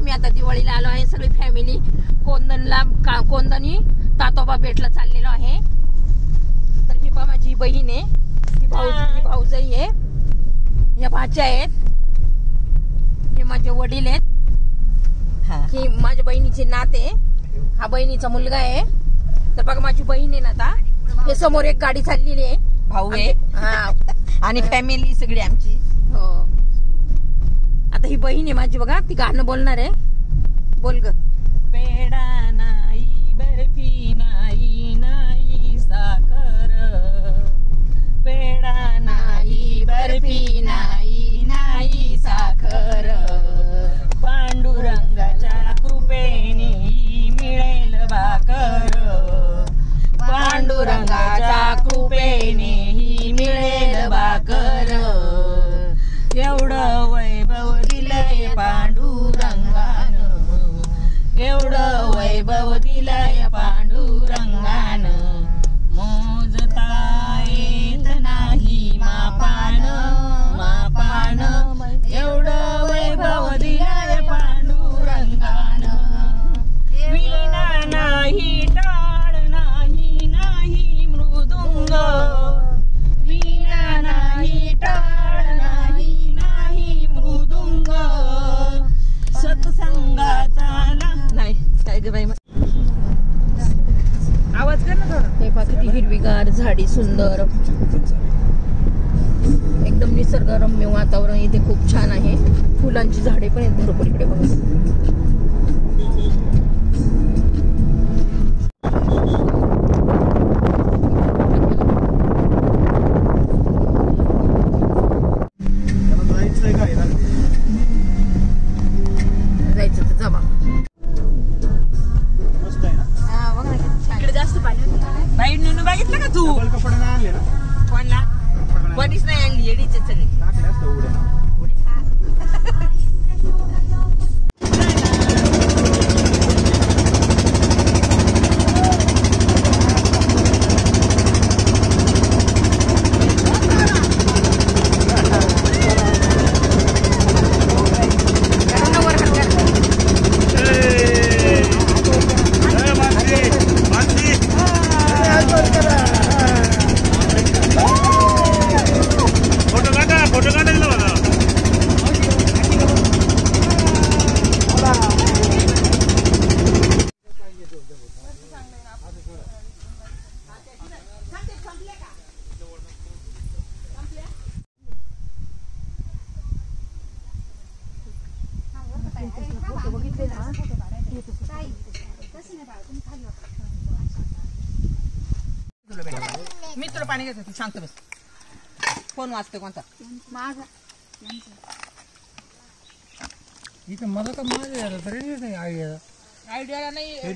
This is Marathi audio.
आम्ही आता दिवाळीला आलो आहे सगळी फॅमिली कोंदणी तातोबा बेटला चाललेलो आहे। तर ही पा माझी बहीण आहे, ही भाऊजाई आहे, या भाच्या आहेत, हे माझे वडील आहेत, ही माझ्या बहिणीची नात आहे, हा बहिणीचा मुलगा आहे। तर बघा माझी बहीण आहे ना आता हे समोर एक गाडी चाललेली आहे, भाऊ आहे आणि फॅमिली सगळी आमची। हो आता ही बहीण आहे माझी बघा, ती गाणं बोलणार आहे, बोल ग। पेडा नाही बर्फी नाही नाही साखर, पेडा नाही बर्फी नाही नाही साखर, पांडुरंगाच्या कृपेने मिळेल भाकर, पांडुरंगाच्या कृपेने मिळेल भाकर, एवढं वैभव दिलंय पांडुरंगानं, एवढं वैभव दिलंय पांडुरंगानं, मोजता येत नाही मापान मापान, एवढं वैभव दिलंय पांडुरंगानं, वीणा नाही टाळ नाही नाही मृदुंग, वीणा नाही टाळ नाही नाही मृदुंग, सत्संगाचा नाही काय ग बाई आवाज कर ना थोडा। हे पहा किती हिरवीगार झाडी, सुंदर एकदम निसर्गरम्य वातावरण इथे खूप छान आहे। फुलांची झाडे पण आहेत भरपूर इकडे बघा। जायचं तर जमा इकडे जास्त पाणी होतं बाई, नुनू बघितलं का तू? कपडे नाही आणले ना कोणला कोणीच नाही आणली, एडीच सगळी टाकले असतं उड्या। मी तुला पाणी घेतो, तू शांत बस। फोन वाजतोय कोणता? इथं मला तर माझं तरी नाही आयडिया आयडियाला नाही